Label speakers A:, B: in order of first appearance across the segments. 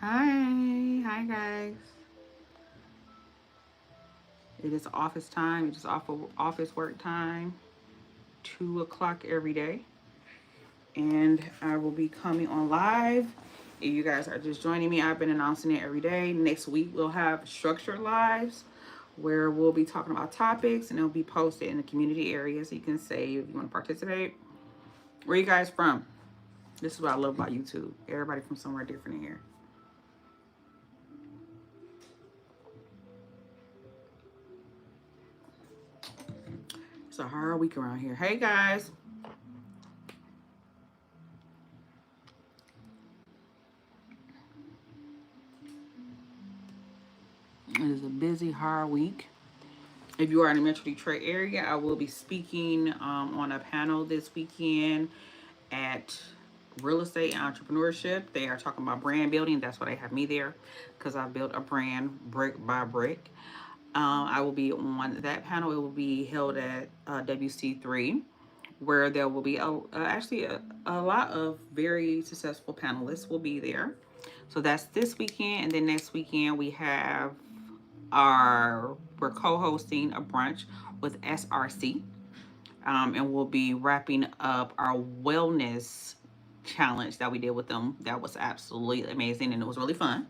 A: Hi guys. It is office time. It is office work time. 2 o'clock every day, and I will be coming on live. If you guys are just joining me, I've been announcing it every day. Next week we'll have structured lives where we'll be talking about topics, and it'll be posted in the community area, so you can say if you want to participate. Where you guys from? This is what I love about YouTube. Everybody from somewhere different in here. It's a hard week around here. Hey guys. It is a busy, hard week. If you are in the Metro Detroit area, I will be speaking on a panel this weekend at Real Estate and Entrepreneurship. They are talking about brand building. That's why they have me there, because I built a brand brick by brick. I will be on that panel. It will be held at WC3, where there will be actually a lot of very successful panelists will be there. So that's this weekend. And then next weekend we have we're co-hosting a brunch with SRC, and we'll be wrapping up our wellness challenge that we did with them. That was absolutely amazing, and it was really fun.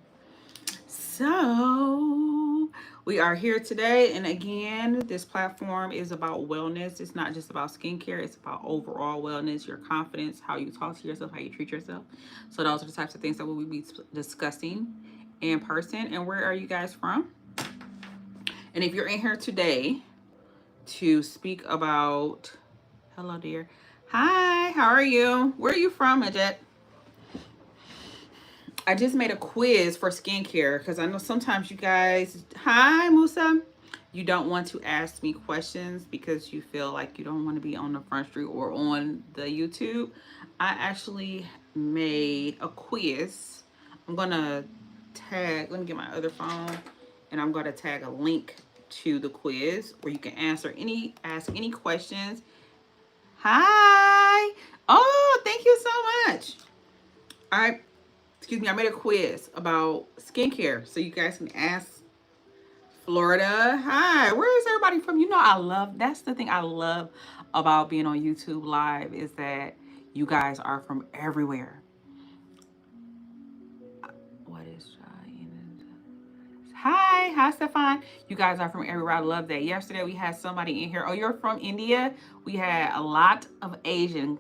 A: So we are here today, and again, this platform is about wellness. It's not just about skincare, it's about overall wellness, your confidence, how you talk to yourself, how you treat yourself. So those are the types of things that we'll be discussing in person. And where are you guys from? And if you're in here today to speak about, hello dear, hi, how are you? Where are you from, Ajit? I just made a quiz for skincare because I know sometimes you guys, hi Musa, you don't want to ask me questions because you feel like you don't want to be on the front street or on the YouTube. I actually made a quiz. I'm gonna tag, let me get my other phone, and I'm gonna tag a link to the quiz where you can ask any questions. Hi. Oh, thank you so much. All right. Excuse me, I made a quiz about skincare, so you guys can ask. Florida. Hi, where is everybody from? You know, that's the thing I love about being on YouTube Live is that you guys are from everywhere. What is hi, Stefan. You guys are from everywhere. I love that. Yesterday we had somebody in here. Oh, you're from India? We had a lot of Asian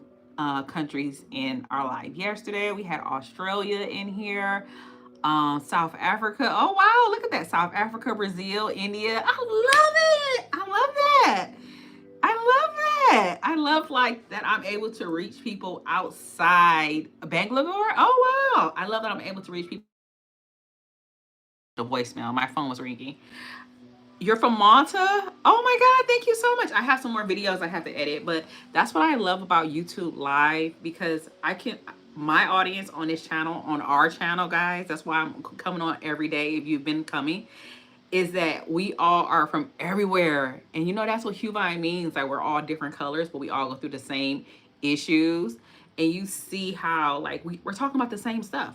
A: countries in our live. Yesterday we had Australia in here. South Africa. Oh wow, look at that. South Africa, Brazil, India. I love it. I love that. I love that. I love like that I'm able to reach people outside Bangalore. Oh wow. I love that I'm able to reach people. The voicemail. My phone was ringing. You're from Malta? Oh my God, thank you so much. I have some more videos I have to edit, but that's what I love about YouTube Live because my audience on this channel, on our channel, guys, that's why I'm coming on every day if you've been coming, is that we all are from everywhere. And you know, that's what HueVine means. Like we're all different colors, but we all go through the same issues. And you see how like we're talking about the same stuff.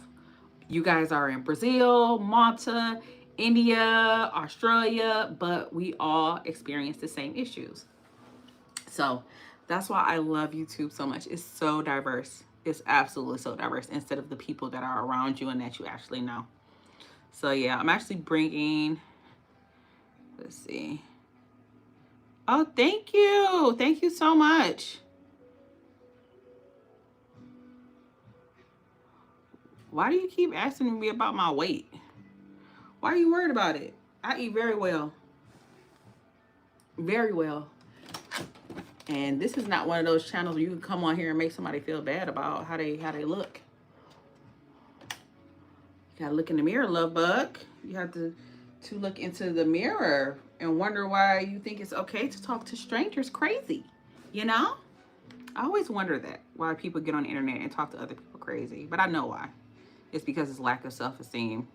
A: You guys are in Brazil, Malta, India, Australia, but we all experience the same issues. So that's why I love YouTube so much. It's so diverse. It's absolutely so diverse instead of the people that are around you and that you actually know. So yeah, I'm actually bringing, let's see. Oh, thank you. Thank you so much. Why do you keep asking me about my weight? Why are you worried about it? I eat very well. Very well. And this is not one of those channels where you can come on here and make somebody feel bad about how they look. You gotta look in the mirror, love bug. You have to look into the mirror and wonder why you think it's okay to talk to strangers crazy. You know? I always wonder that, why people get on the internet and talk to other people crazy. But I know why. It's because it's lack of self-esteem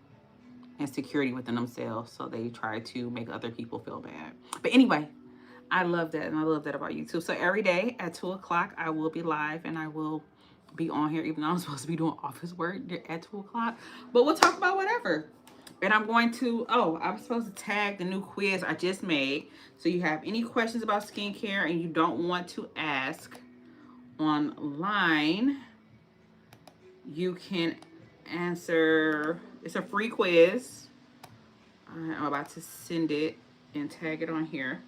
A: and security within themselves. So they try to make other people feel bad. But anyway, I love that, and I love that about YouTube. So every day at 2 o'clock, I will be live, and I will be on here, even though I'm supposed to be doing office work at 2 o'clock. But we'll talk about whatever. And I'm going to, oh, I'm supposed to tag the new quiz I just made. So you have any questions about skincare and you don't want to ask online, you can answer. It's a free quiz. I'm about to send it and tag it on here.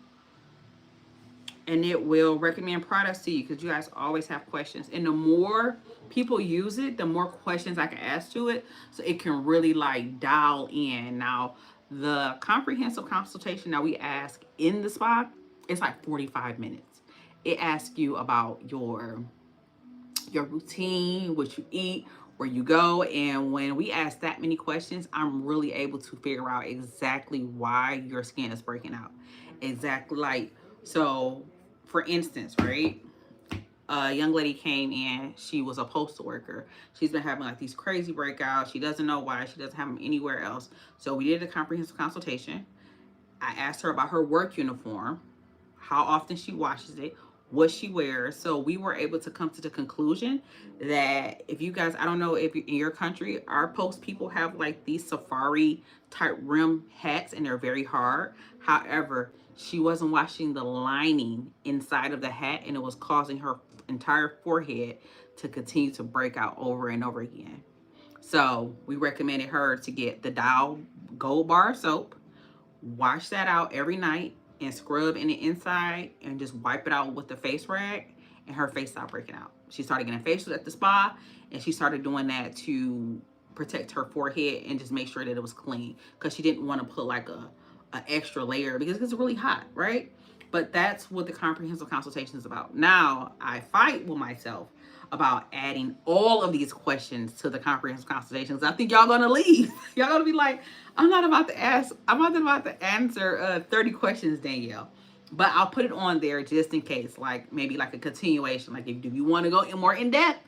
A: And it will recommend products to you because you guys always have questions. And the more people use it, the more questions I can ask to it. So it can really like dial in. Now, the comprehensive consultation that we ask in the spa, it's like 45 minutes. It asks you about your routine, what you eat, where you go. And when we ask that many questions, I'm really able to figure out exactly why your skin is breaking out. Exactly, like, so for instance, right? A young lady came in. She was a postal worker. She's been having like these crazy breakouts. She doesn't know why. She doesn't have them anywhere else. So we did a comprehensive consultation. I asked her about her work uniform, how often she washes it, what she wears. So we were able to come to the conclusion that if you guys, I don't know if in your country, our post people have like these safari type rim hats and they're very hard. However, she wasn't washing the lining inside of the hat and it was causing her entire forehead to continue to break out over and over again. So we recommended her to get the Dial Gold Bar soap, wash that out every night and scrub in the inside and just wipe it out with the face rag, and her face stopped breaking out. She started getting facials at the spa and she started doing that to protect her forehead and just make sure that it was clean because she didn't want to put like a extra layer because it's really hot, right? But that's what the comprehensive consultation is about. Now I fight with myself about adding all of these questions to the comprehensive consultations. I think y'all gonna leave. Y'all gonna be like, I'm not about to ask, I'm not about to answer 30 questions, Danielle. But I'll put it on there just in case, like maybe like a continuation. Like if you want to go in more in depth,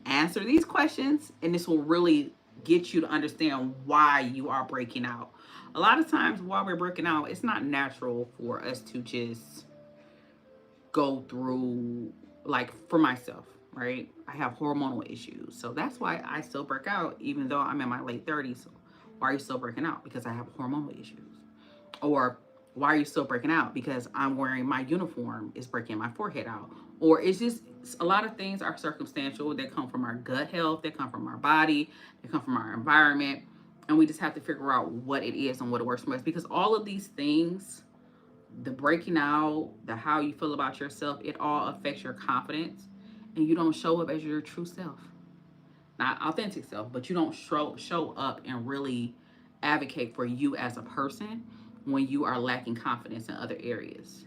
A: answer these questions, and this will really get you to understand why you are breaking out. A lot of times while we're breaking out, it's not natural for us to just go through, like for myself, right? I have hormonal issues. So that's why I still break out even though I'm in my late 30s. So why are you still breaking out? Because I have hormonal issues. Or why are you still breaking out? Because I'm wearing my uniform is breaking my forehead out. Or it's just a lot of things are circumstantial. They come from our gut health, they come from our body, they come from our environment. And we just have to figure out what it is and what it works for us. Because all of these things, the breaking out, the how you feel about yourself, it all affects your confidence. And you don't show up as your true self. Not authentic self, but you don't show up and really advocate for you as a person when you are lacking confidence in other areas.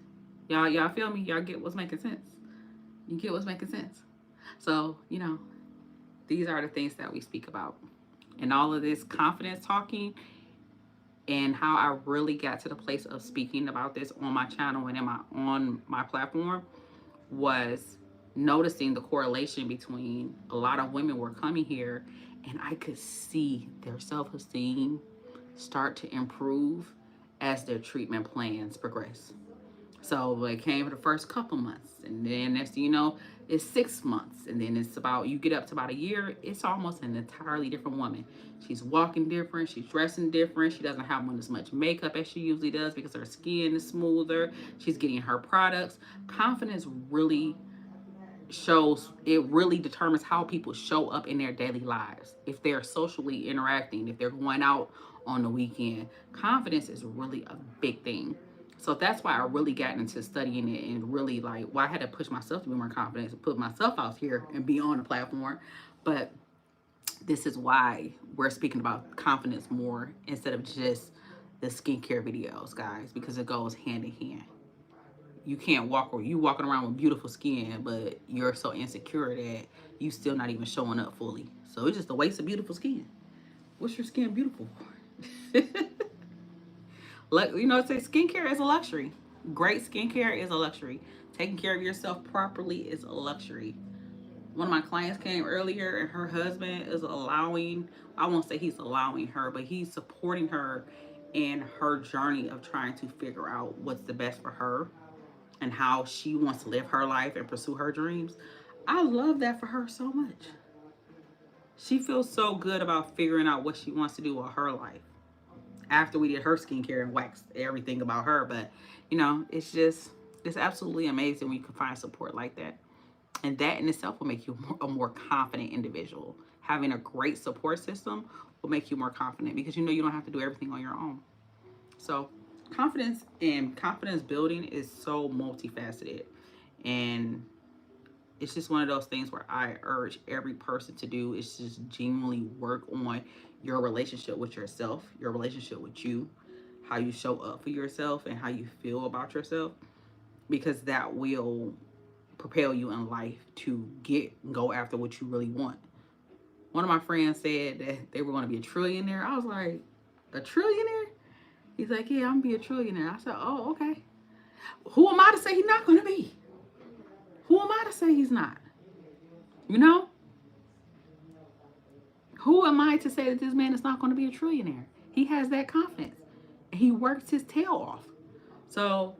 A: Y'all feel me? Y'all get what's making sense? You get what's making sense? So, these are the things that we speak about. And all of this confidence talking and how I really got to the place of speaking about this on my channel and on my platform was noticing the correlation between a lot of women were coming here and I could see their self-esteem start to improve as their treatment plans progress. So it came for the first couple months, and then next thing you know, it's 6 months, and then it's about, you get up to about a year, it's almost an entirely different woman. She's walking different, she's dressing different, she doesn't have on as much makeup as she usually does because her skin is smoother, she's getting her products. Confidence really shows, it really determines how people show up in their daily lives. If they're socially interacting, if they're going out on the weekend, confidence is really a big thing. So that's why I really got into studying it and really like, why I had to push myself to be more confident, to put myself out here and be on the platform. But this is why we're speaking about confidence more instead of just the skincare videos, guys, because it goes hand in hand. You can't walk, or you walking around with beautiful skin, but you're so insecure that you still not even showing up fully. So it's just a waste of beautiful skin. What's your skin beautiful for? Like, say skincare is a luxury. Great skincare is a luxury. Taking care of yourself properly is a luxury. One of my clients came earlier and her husband is allowing, I won't say he's allowing her, but he's supporting her in her journey of trying to figure out what's the best for her and how she wants to live her life and pursue her dreams. I love that for her so much. She feels so good about figuring out what she wants to do with her life after we did her skincare and waxed everything about her. But, you know, it's absolutely amazing when you can find support like that. And that in itself will make you a more confident individual. Having a great support system will make you more confident because you know you don't have to do everything on your own. So confidence and confidence building is so multifaceted. And it's just one of those things where I urge every person to do is just genuinely work on your relationship with yourself, your relationship with you, how you show up for yourself and how you feel about yourself, because that will propel you in life to go after what you really want. One of my friends said that they were going to be a trillionaire. I was like, a trillionaire? He's like, yeah, I'm going to be a trillionaire. I said, oh, okay. Who am I to say he's not going to be? Who am I to say he's not? You know? Who am I to say that this man is not going to be a trillionaire? He has that confidence. He works his tail off. So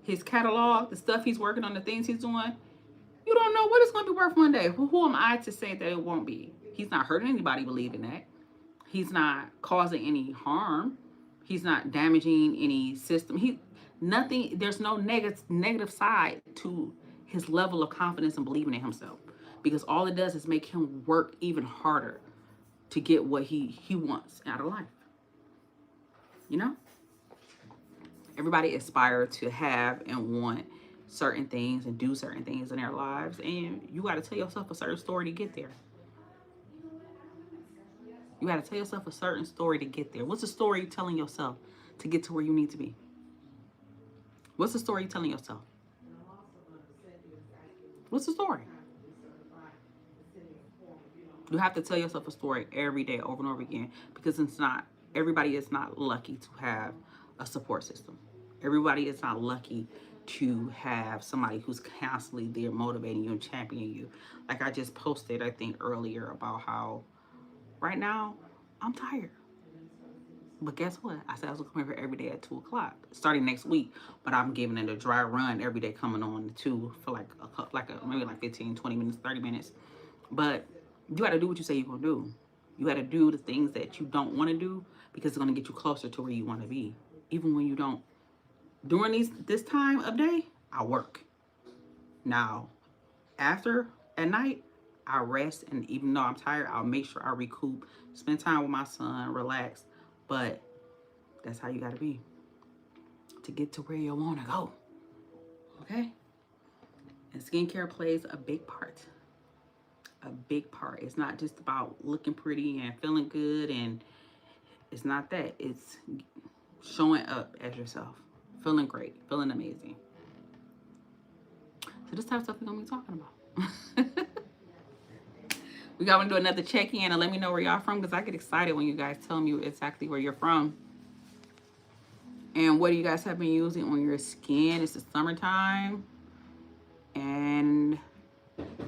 A: his catalog, the stuff he's working on, the things he's doing, you don't know what it's going to be worth one day. Who am I to say that it won't be? He's not hurting anybody believing that. He's not causing any harm. He's not damaging any system. Nothing. There's no negative side to his level of confidence and believing in himself, because all it does is make him work even harder to get what he wants out of life. You know, everybody aspires to have and want certain things and do certain things in their lives, and you got to tell yourself a certain story to get there. You got to tell yourself a certain story to get there. What's the story you're telling yourself to get to where you need to be? What's the story you're telling yourself? What's the story? You have to tell yourself a story every day over and over again, because everybody is not lucky to have a support system. Everybody is not lucky to have somebody who's constantly there motivating you and championing you. Like I just posted, I think earlier, about how right now I'm tired. But guess what? I said I was gonna come here every day at 2 o'clock, starting next week. But I'm giving it a dry run every day, coming on 2 for maybe 15, 20 minutes, 30 minutes. But you got to do what you say you're gonna do. You got to do the things that you don't want to do, because it's gonna get you closer to where you want to be, even when you don't. During this time of day, I work. Now, at night, I rest, and even though I'm tired, I'll make sure I recoup, spend time with my son, relax. But that's how you got to be to get to where you want to go. Okay? And skincare plays a big part. A big part. It's not just about looking pretty and feeling good, and it's not that. It's showing up as yourself, feeling great, feeling amazing. So this type of stuff we're going to be talking about. We got to do another check-in, and let me know where y'all from, because I get excited when you guys tell me exactly where you're from. And what do you guys have been using on your skin? It's the summertime. And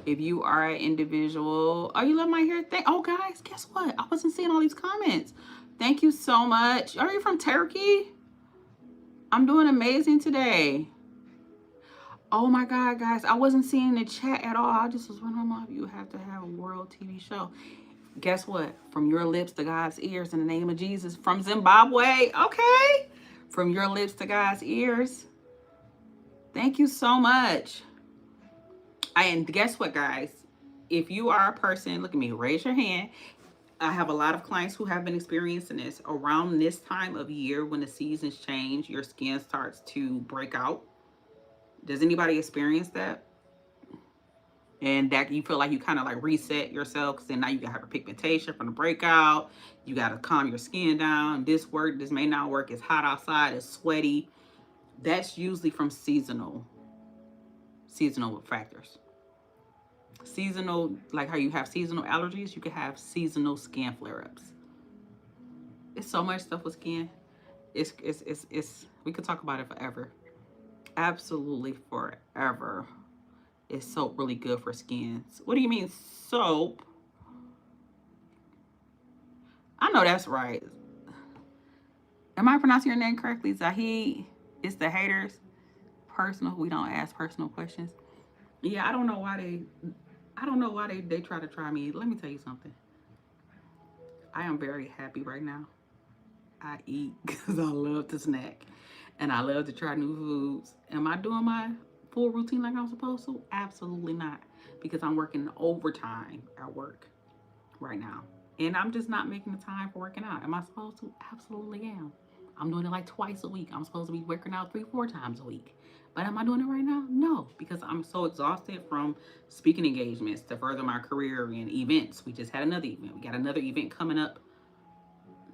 A: if you are an individual, oh, you love my hair? Oh, guys, guess what? I wasn't seeing all these comments. Thank you so much. Are you from Turkey? I'm doing amazing today. Oh my God, guys, I wasn't seeing the chat at all. I just was wondering, Mom, you have to have a world TV show. Guess what? From your lips to God's ears, in the name of Jesus. From Zimbabwe. Okay. From your lips to God's ears. Thank you so much. And guess what, guys? If you are a person, look at me, raise your hand. I have a lot of clients who have been experiencing this. Around this time of year, when the seasons change, your skin starts to break out. Does anybody experience that? And that you feel like you kind of like reset yourself, because then now you got hyperpigmentation from the breakout. You got to calm your skin down. This may not work. It's hot outside. It's sweaty. That's usually from seasonal factors. Seasonal, like how you have seasonal allergies, you can have seasonal skin flare-ups. It's so much stuff with skin. It's we could talk about it forever. Absolutely forever. Is soap really good for skin? What do you mean soap? I know that's right. Am I pronouncing your name correctly? Zahid? It's the haters. Personal. We don't ask personal questions. Yeah, I don't know why they try to try me. Let me tell you something. I am very happy right now. I eat because I love to snack and I love to try new foods. Am I doing my full routine like I'm supposed to? Absolutely not. Because I'm working overtime at work right now. And I'm just not making the time for working out. Am I supposed to? Absolutely am. I'm doing it like twice a week. I'm supposed to be working out 3, 4 times a week. But am I doing it right now? No, because I'm so exhausted from speaking engagements to further my career and events. We just had another event. We got another event coming up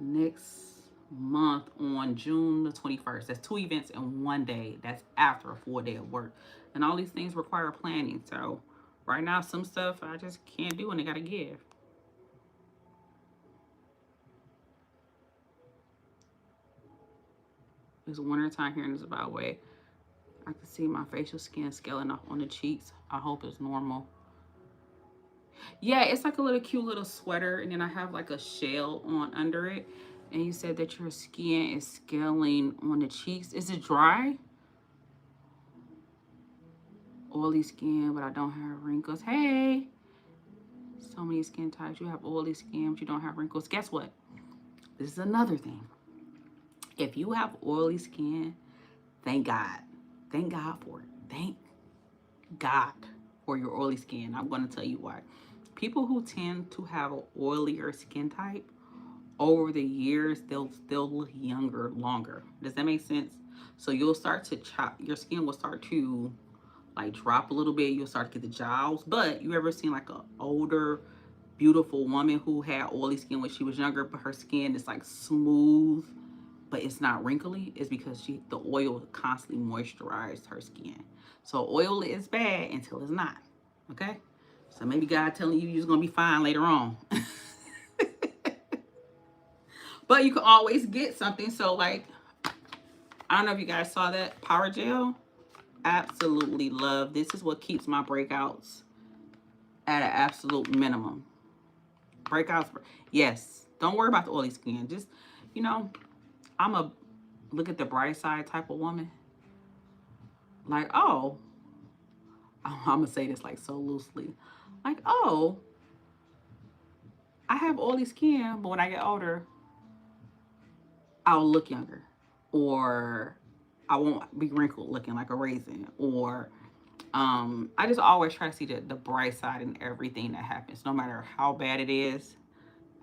A: next month on June the 21st. That's 2 events in one day. That's after a full day of work. And all these things require planning. So right now, some stuff I just can't do and I gotta give. It's winter time here in the Zimbabwe. I can see my facial skin scaling up on the cheeks. I hope it's normal. Yeah, it's like a little cute little sweater, and then I have like a shell on under it. And you said that your skin is scaling on the cheeks. Is it dry? Oily skin, but I don't have wrinkles. Hey, so many skin types. You have oily skin, but you don't have wrinkles. Guess what? This is another thing. If you have oily skin, thank God. Thank God for it. Thank God for your oily skin. I'm going to tell you why. People who tend to have an oilier skin type, over the years, they'll look younger longer. Does that make sense? So you'll start to chop, your skin will start to like drop a little bit. You'll start to get the jowls. But you ever seen like an older, beautiful woman who had oily skin when she was younger, but her skin is like smooth, but it's not wrinkly? It's because the oil constantly moisturized her skin. So oil is bad until it's not. Okay? So maybe God telling you you're just gonna be fine later on. But you can always get something. So like, I don't know if you guys saw that power gel. Absolutely love. This is what keeps my breakouts at an absolute minimum. Breakouts, yes. Don't worry about the oily skin. Just, you know, I'm a look at the bright side type of woman. Like, oh, I'm gonna say this like so loosely. Like, oh, I have oily skin, but when I get older, I'll look younger, or I won't be wrinkled looking like a raisin, or I just always try to see the bright side in everything that happens, no matter how bad it is.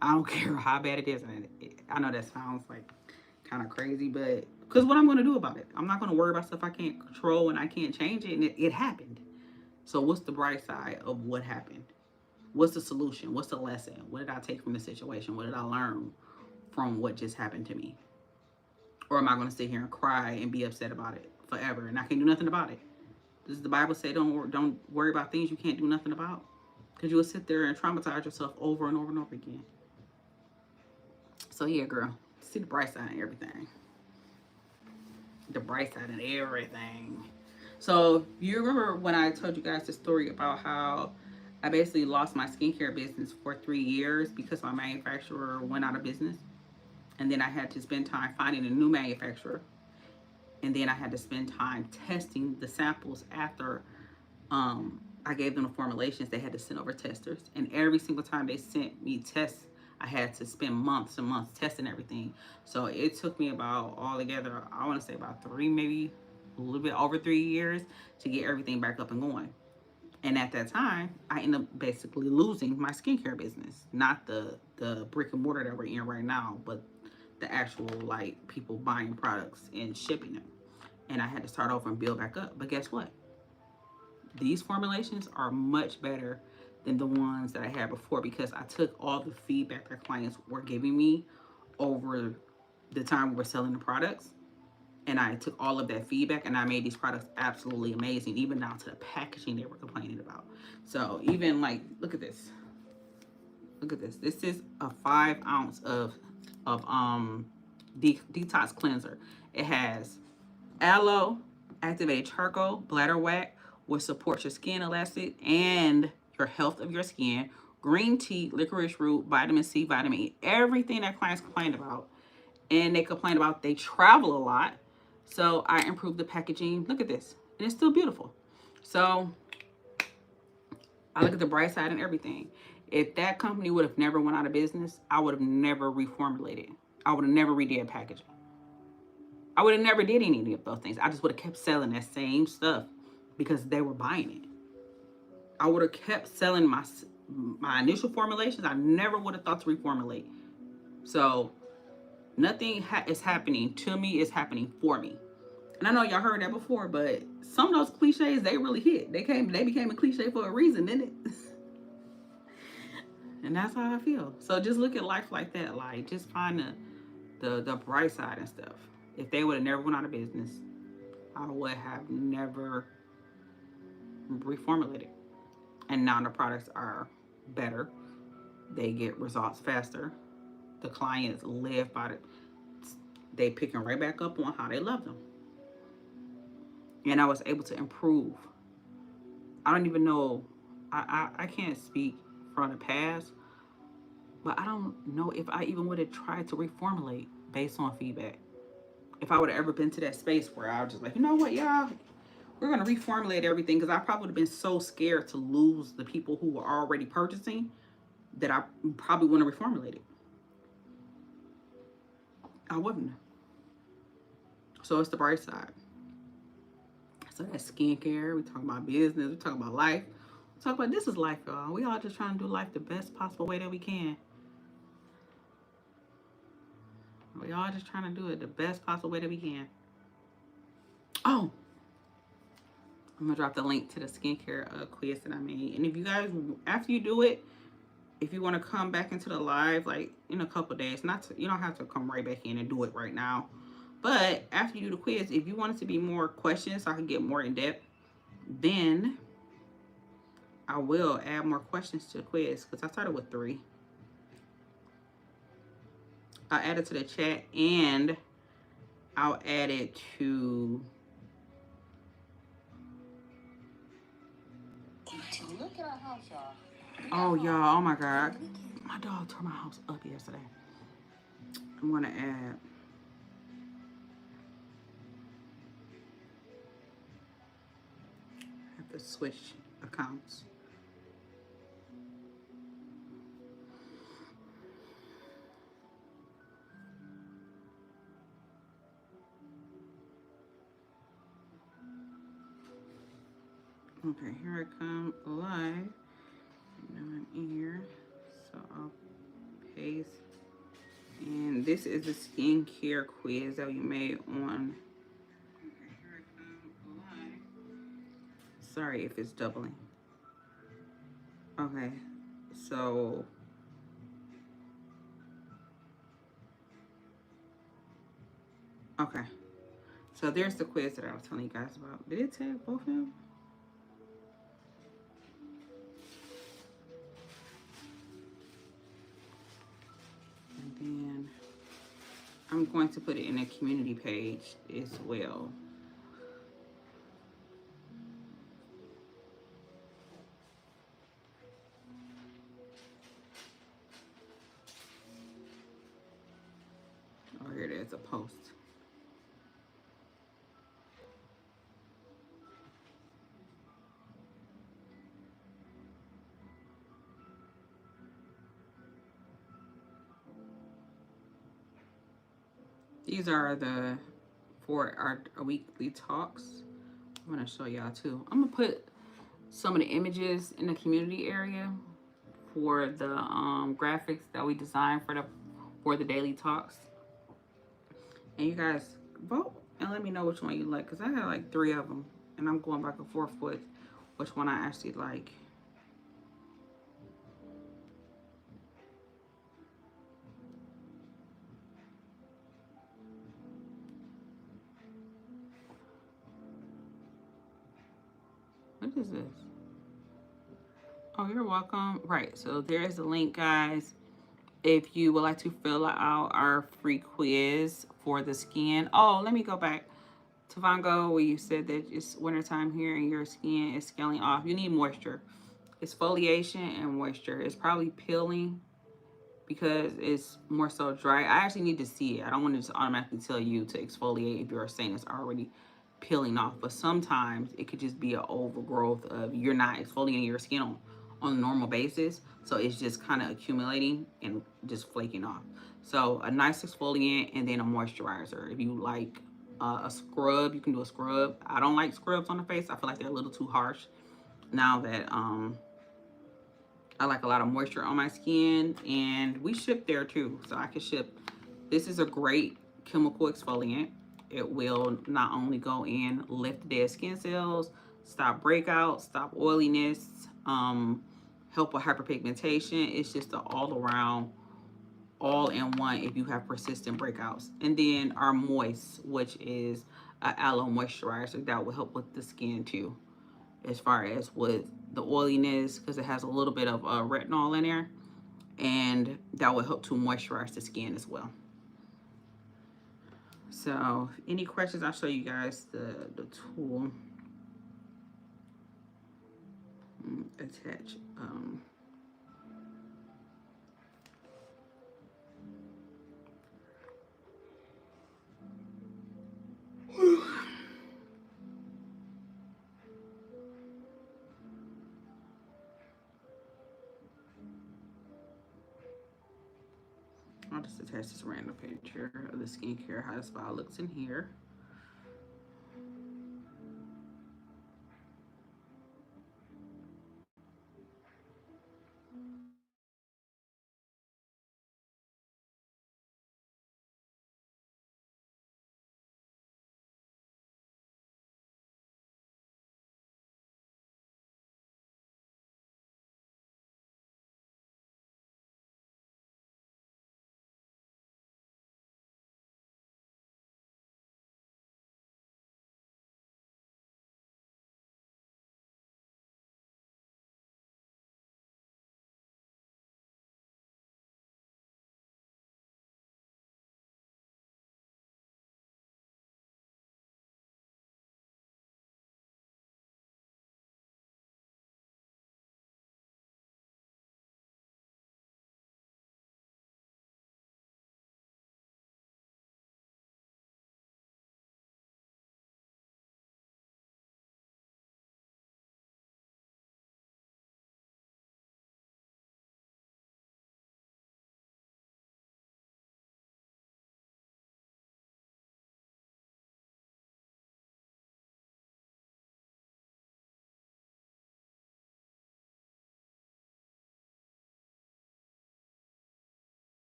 A: I don't care how bad it is. And I know that sounds like kind of crazy, but because what I'm going to do about it? I'm not going to worry about stuff I can't control and I can't change it. And it happened. So what's the bright side of what happened? What's the solution? What's the lesson? What did I take from the situation? What did I learn from what just happened to me? Or am I going to sit here and cry and be upset about it forever and I can't do nothing about it? Does the Bible say don't worry about things you can't do nothing about? Because you will sit there and traumatize yourself over and over and over again. So yeah, girl, see the bright side of everything. The bright side of everything. So you remember when I told you guys the story about how I basically lost my skincare business for 3 years because my manufacturer went out of business, and then I had to spend time finding a new manufacturer, and then I had to spend time testing the samples after I gave them the formulations. They had to send over testers, and every single time they sent me tests, I had to spend months and months testing everything. So it took me about altogether, I want to say about three, maybe a little bit over 3 years to get everything back up and going. And at that time, I ended up basically losing my skincare business, not the brick and mortar that we're in right now, but the actual like people buying products and shipping them. And I had to start over and build back up. But guess what? These formulations are much better than the ones that I had before because I took all the feedback that clients were giving me over the time we were selling the products. And I took all of that feedback and I made these products absolutely amazing, even down to the packaging they were complaining about. So even like, look at this. Look at this. This is a 5 ounce of detox cleanser. It has aloe, activated charcoal, bladder wax, which supports your skin elastic and your health of your skin. Green tea, licorice root, vitamin C, vitamin E, everything that clients complained about. And they complained about they travel a lot. So I improved the packaging. Look at this. And it's still beautiful. So I look at the bright side and everything. If that company would have never went out of business, I would have never reformulated. I would have never redid packaging. I would have never did any of those things. I just would have kept selling that same stuff because they were buying it. I would have kept selling my initial formulations. I never would have thought to reformulate. So nothing is happening to me, it's happening for me. And I know y'all heard that before, but some of those cliches, they really hit. They became a cliche for a reason, didn't it? And that's how I feel. So just look at life like that. Like, just find the bright side and stuff. If they would have never went out of business, I would have never reformulated. And now the products are better. They get results faster. The clients live by it. They picking right back up on how they love them. And I was able to improve. I don't even know. I can't speak from the past, but I don't know if I even would have tried to reformulate based on feedback. If I would have ever been to that space where I was just like, you know what, y'all, we're gonna reformulate everything, because I probably would have been so scared to lose the people who were already purchasing that I probably wouldn't have reformulated. I wouldn't. So it's the bright side. So that's skincare. We talk about business. We talk about life. We talk about this is life, y'all. We all just trying to do life the best possible way that we can. We all just trying to do it the best possible way that we can. Oh, I'm gonna drop the link to the skincare quiz that I made. And if you guys, after you do it, if you want to come back into the live like in a couple days, you don't have to come right back in and do it right now. But after you do the quiz, if you want it to be more questions so I can get more in depth, then I will add more questions to the quiz, because I started with 3. I'll add it to the chat, and I'll add it to... Look at our house, y'all. Oh, y'all, oh my God. My dog tore my house up yesterday. I'm gonna add... I have to switch accounts. Okay, here I come live. Now I'm in here, so I'll paste. And this is the skincare quiz that we made on. Okay, here I come live. Sorry if it's doubling. Okay, so okay, so there's the quiz that I was telling you guys about. Did it tag both of them? And I'm going to put it in a community page as well. Oh, here it is, a post. These are for our weekly talks. I'm gonna show y'all too. I'm gonna put some of the images in the community area for the graphics that we designed for the daily talks. And you guys vote and let me know which one you like, because I have like 3 of them, and I'm going back and forth with which one I actually like. What is this? Oh, you're welcome. Right, so there's the link, guys. If you would like to fill out our free quiz for the skin. Oh, let me go back to Vango, where you said that it's wintertime here and your skin is scaling off. You need moisture. Exfoliation and moisture. It's probably peeling because it's more so dry. I actually need to see it. I don't want to just automatically tell you to exfoliate if you're saying it's already peeling off. But sometimes it could just be an overgrowth of you're not exfoliating your skin on a normal basis. So it's just kind of accumulating and just flaking off. So a nice exfoliant and then a moisturizer. If you like a scrub, you can do a scrub. I don't like scrubs on the face. I feel like they're a little too harsh. Now that I like a lot of moisture on my skin, and we ship there too. So I can ship. This is a great chemical exfoliant. It will not only go in, lift dead skin cells, stop breakouts, stop oiliness, help with hyperpigmentation. It's just an all around, all in one if you have persistent breakouts. And then our moist, which is an aloe moisturizer that will help with the skin too, as far as with the oiliness, because it has a little bit of retinol in there, and that will help to moisturize the skin as well. So any questions, I'll show you guys the tool. Attach I'll just attach this random picture of the skincare, how the spa looks in here.